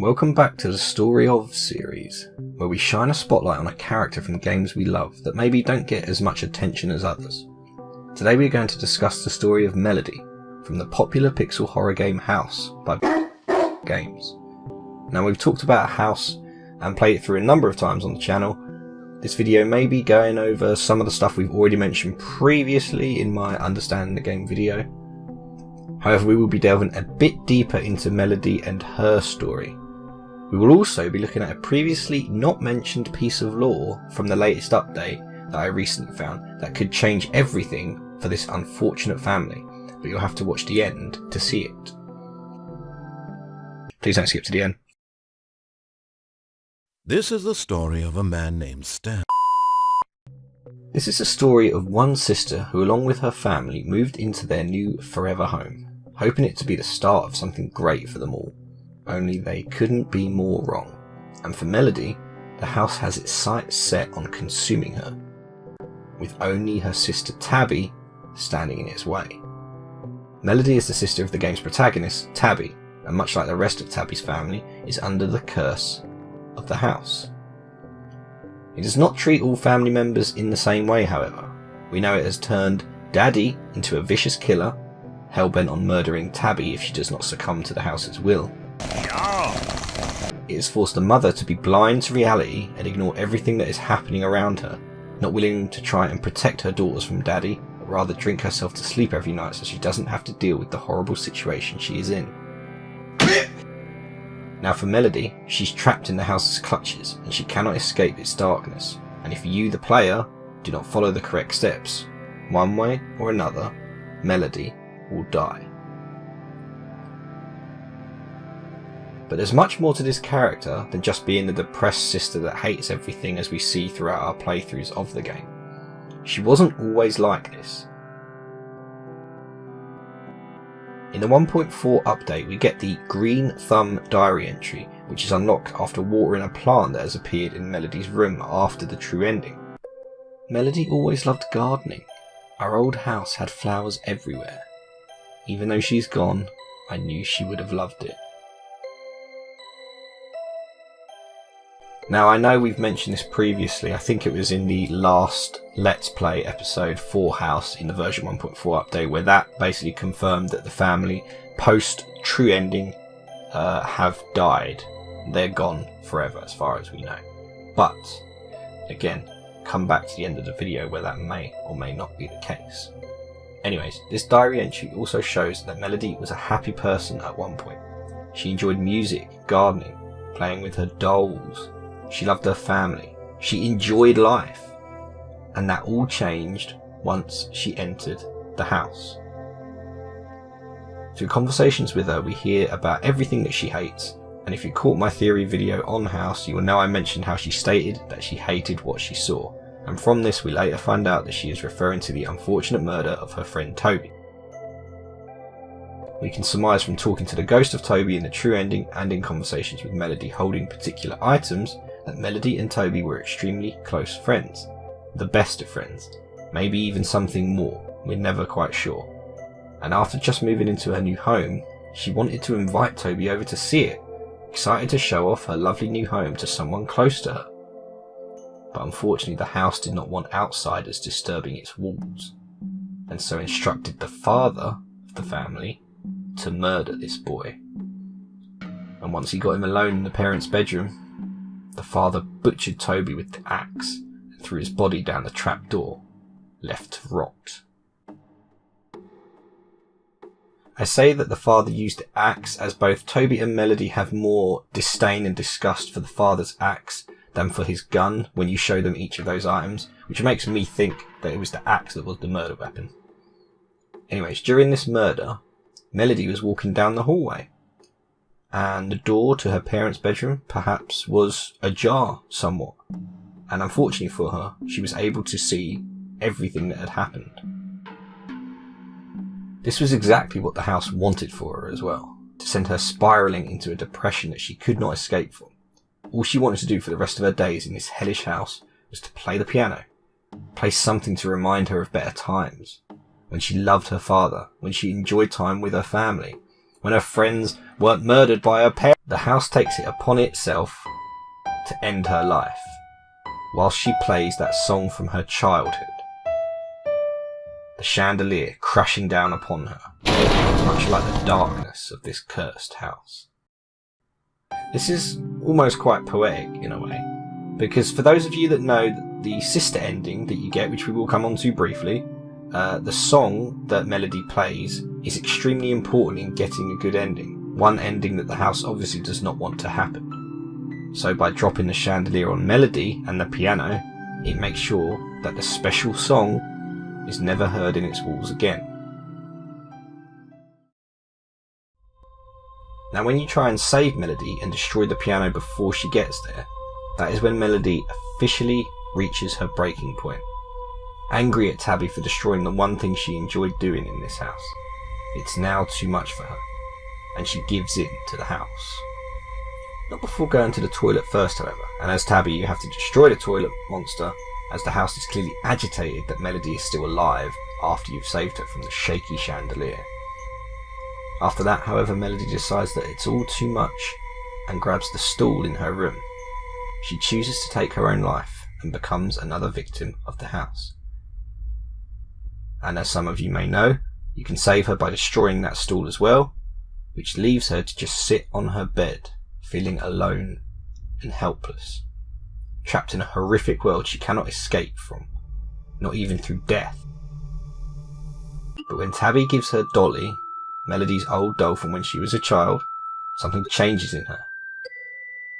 Welcome back to the Story of series, where we shine a spotlight on a character from games we love that maybe don't get as much attention as others. Today we are going to discuss the story of Melody from the popular pixel horror game House by Games. Now, we've talked about House and played it through a number of times on the channel. This video may be going over some of the stuff we've already mentioned previously in my Understanding the Game video. However, we will be delving a bit deeper into Melody and her story. We will also be looking at a previously not mentioned piece of lore from the latest update that I recently found that could change everything for this unfortunate family, but you'll have to watch the end to see it. Please don't skip to the end. This is the story of a man named Stan. This is the story of one sister who, along with her family, moved into their new forever home, hoping it to be the start of something great for them all. Only they couldn't be more wrong. And for Melody, the house has its sights set on consuming her, with only her sister Tabby standing in its way. Melody is the sister of the game's protagonist, Tabby, and much like the rest of Tabby's family, is under the curse of the house. It does not treat all family members in the same way, however. We know it has turned Daddy into a vicious killer, hell-bent on murdering Tabby if she does not succumb to the house's will. It has forced the mother to be blind to reality and ignore everything that is happening around her, not willing to try and protect her daughters from Daddy, but rather drink herself to sleep every night so she doesn't have to deal with the horrible situation she is in. Now for Melody, she's trapped in the house's clutches and she cannot escape its darkness, and if you, the player, do not follow the correct steps, one way or another, Melody will die. But there's much more to this character than just being the depressed sister that hates everything, as we see throughout our playthroughs of the game. She wasn't always like this. In the 1.4 update we get the Green Thumb diary entry, which is unlocked after watering a plant that has appeared in Melody's room after the true ending. Melody always loved gardening. Our old house had flowers everywhere. Even though she's gone, I knew she would have loved it. Now, I know we've mentioned this previously. I think it was in the last Let's Play episode for House in the version 1.4 update, where that basically confirmed that the family post true ending have died. They're gone forever as far as we know. But again, come back to the end of the video where that may or may not be the case. Anyways, this diary entry also shows that Melody was a happy person at one point. She enjoyed music, gardening, playing with her dolls. She loved her family. She enjoyed life. And that all changed once she entered the house. Through conversations with her, we hear about everything that she hates. And if you caught my theory video on House, you will know I mentioned how she stated that she hated what she saw. And from this, we later find out that she is referring to the unfortunate murder of her friend Toby. We can surmise from talking to the ghost of Toby in the true ending and in conversations with Melody holding particular items that Melody and Toby were extremely close friends. The best of friends. Maybe even something more. We're never quite sure. And after just moving into her new home, she wanted to invite Toby over to see it, excited to show off her lovely new home to someone close to her. But unfortunately the house did not want outsiders disturbing its walls, and so instructed the father of the family to murder this boy. And once he got him alone in the parents' bedroom, the father butchered Toby with the axe and threw his body down the trapdoor, left to rot. I say that the father used the axe as both Toby and Melody have more disdain and disgust for the father's axe than for his gun when you show them each of those items, which makes me think that it was the axe that was the murder weapon. Anyways, during this murder, Melody was walking down the hallway, and the door to her parents' bedroom perhaps was ajar somewhat, and unfortunately for her, she was able to see everything that had happened. This was exactly what the house wanted for her as well, to send her spiralling into a depression that she could not escape from. All she wanted to do for the rest of her days in this hellish house was to play the piano, play something to remind her of better times, when she loved her father, when she enjoyed time with her family, when her friends weren't murdered by her parents. The house takes it upon itself to end her life, whilst she plays that song from her childhood. The chandelier crashing down upon her, much like the darkness of this cursed house. This is almost quite poetic in a way, because for those of you that know the sister ending that you get, which we will come on to briefly, the song that Melody plays is extremely important in getting a good ending. One ending that the house obviously does not want to happen. So by dropping the chandelier on Melody and the piano, it makes sure that the special song is never heard in its walls again. Now when you try and save Melody and destroy the piano before she gets there, that is when Melody officially reaches her breaking point. Angry at Tabby for destroying the one thing she enjoyed doing in this house. It's now too much for her, and she gives in to the house. Not before going to the toilet first, however, and as Tabby you have to destroy the toilet monster, as the house is clearly agitated that Melody is still alive after you've saved her from the shaky chandelier. After that, however, Melody decides that it's all too much and grabs the stool in her room. She chooses to take her own life and becomes another victim of the house. And as some of you may know, you can save her by destroying that stool as well, which leaves her to just sit on her bed, feeling alone and helpless, trapped in a horrific world she cannot escape from, not even through death. But when Tabby gives her Dolly, Melody's old doll from when she was a child, something changes in her.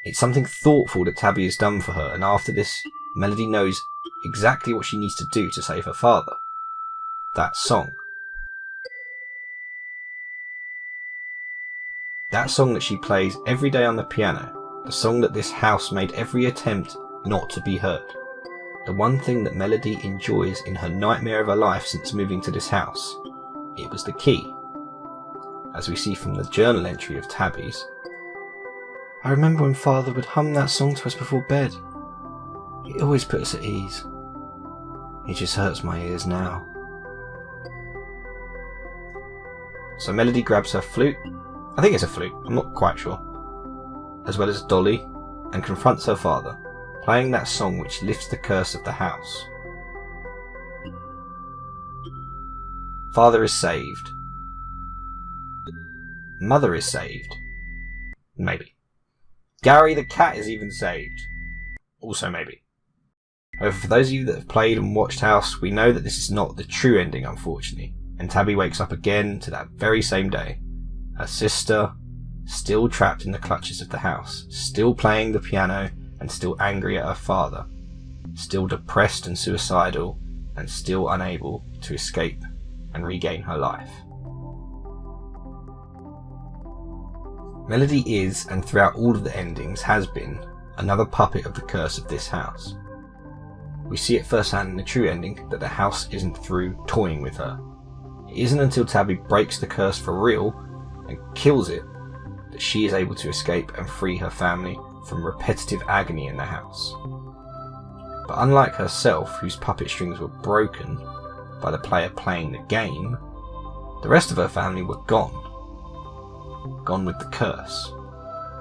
It's something thoughtful that Tabby has done for her, and after this, Melody knows exactly what she needs to do to save her father. That song. That song that she plays every day on the piano, the song that this house made every attempt not to be heard. The one thing that Melody enjoys in her nightmare of her life since moving to this house. It was the key. As we see from the journal entry of Tabby's, I remember when Father would hum that song to us before bed. It always put us at ease. It just hurts my ears now. So Melody grabs her flute, I think it's a flute, I'm not quite sure, as well as Dolly, and confronts her father, playing that song which lifts the curse of the house. Father is saved. Mother is saved. Maybe. Gary the cat is even saved. Also maybe. However, for those of you that have played and watched House, we know that this is not the true ending, unfortunately, and Tabby wakes up again to that very same day. Her sister, still trapped in the clutches of the house, still playing the piano and still angry at her father, still depressed and suicidal, and still unable to escape and regain her life. Melody is, and throughout all of the endings has been, another puppet of the curse of this house. We see it firsthand in the true ending that the house isn't through toying with her. It isn't until Tabby breaks the curse for real and kills it that she is able to escape and free her family from repetitive agony in the house. But unlike herself, whose puppet strings were broken by the player playing the game, the rest of her family were gone. Gone with the curse,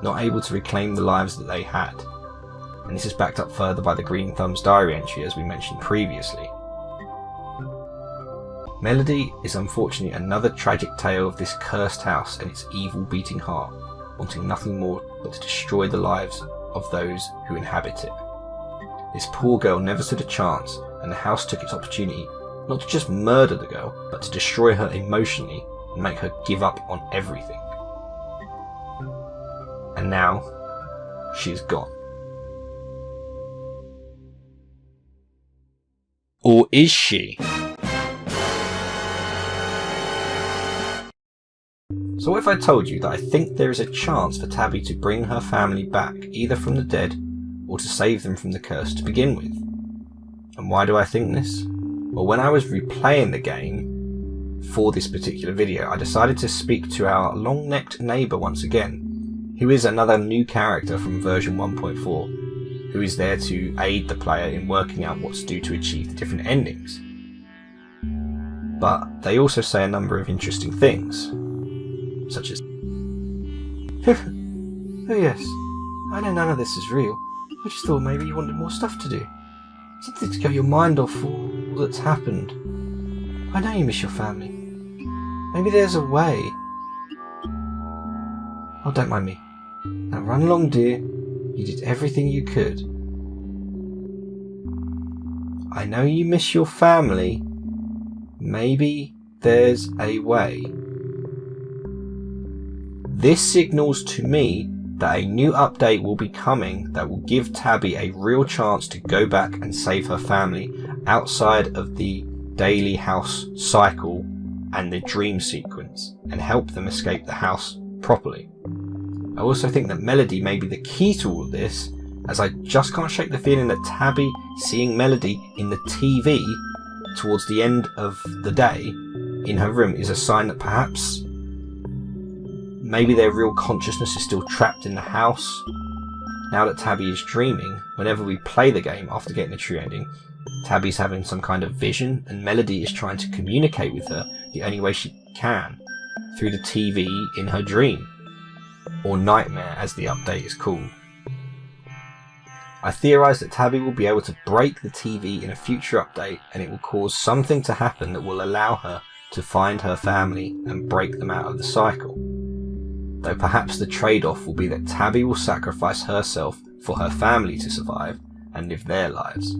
not able to reclaim the lives that they had. And this is backed up further by the Green Thumb's diary entry, as we mentioned previously. Melody is unfortunately another tragic tale of this cursed house and its evil beating heart, wanting nothing more but to destroy the lives of those who inhabit it. This poor girl never stood a chance, and the house took its opportunity not to just murder the girl, but to destroy her emotionally and make her give up on everything. And now, she's gone. Or is she? So what if I told you that I think there is a chance for Tabby to bring her family back, either from the dead, or to save them from the curse to begin with? And why do I think this? Well, when I was replaying the game for this particular video, I decided to speak to our long-necked neighbour once again, who is another new character from version 1.4, who is there to aid the player in working out what to do to achieve the different endings. But they also say a number of interesting things, such as Oh yes, I know none of this is real. I just thought maybe you wanted more stuff to do. Something to get your mind off all that's happened. I know you miss your family. Maybe there's a way. Oh, don't mind me. Now run along, dear. You did everything you could. I know you miss your family. Maybe there's a way. This signals to me that a new update will be coming that will give Tabby a real chance to go back and save her family outside of the daily house cycle and the dream sequence, and help them escape the house properly. I also think that Melody may be the key to all of this, as I just can't shake the feeling that Tabby seeing Melody in the TV towards the end of the day in her room is a sign that perhaps maybe their real consciousness is still trapped in the house. Now that Tabby is dreaming, whenever we play the game after getting the true ending, Tabby's having some kind of vision, and Melody is trying to communicate with her the only way she can, through the TV in her dream, or nightmare as the update is called. I theorise that Tabby will be able to break the TV in a future update, and it will cause something to happen that will allow her to find her family and break them out of the cycle. Though perhaps the trade-off will be that Tabby will sacrifice herself for her family to survive and live their lives.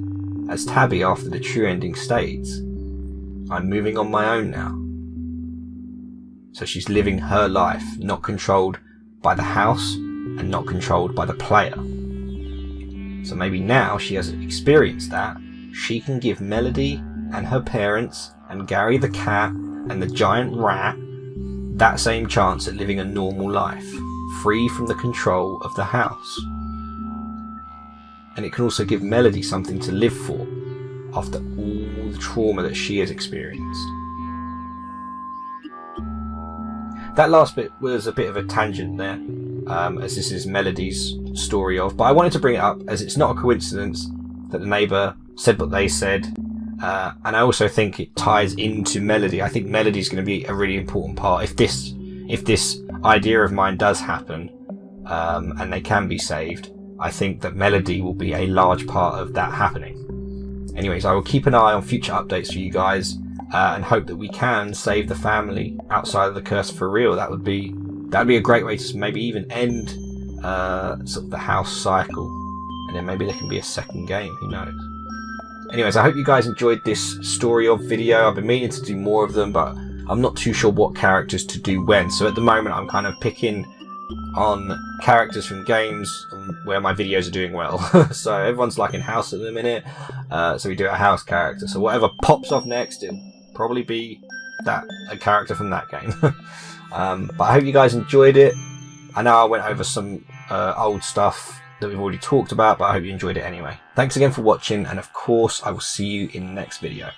As Tabby, after the true ending, states, I'm moving on my own now. So she's living her life, not controlled by the house and not controlled by the player. So maybe now she has experienced that, she can give Melody and her parents and Gary the cat and the giant rat that same chance at living a normal life, free from the control of the house. And it can also give Melody something to live for after all the trauma that she has experienced. That last bit was a bit of a tangent there, as this is Melody's story of, but I wanted to bring it up as it's not a coincidence that the neighbour said what they said, and I also think it ties into Melody. I think Melody's going to be a really important part if this idea of mine does happen, and they can be saved. I think that Melody will be a large part of that happening. Anyways, I will keep an eye on future updates for you guys, and hope that we can save the family outside of the curse for real. That'd be a great way to maybe even end sort of the house cycle, and then maybe there can be a second game, who knows. Anyways, I hope you guys enjoyed this story of video. I've been meaning to do more of them, but I'm not too sure what characters to do when, so at the moment I'm kind of picking on characters from games where my videos are doing well. So everyone's like in house at the minute, so we do a house character, so whatever pops off next, it'll probably be a character from that game. But I hope you guys enjoyed it. I know I went over some old stuff that we've already talked about, but I hope you enjoyed it anyway. Thanks again for watching, and of course I will see you in the next video.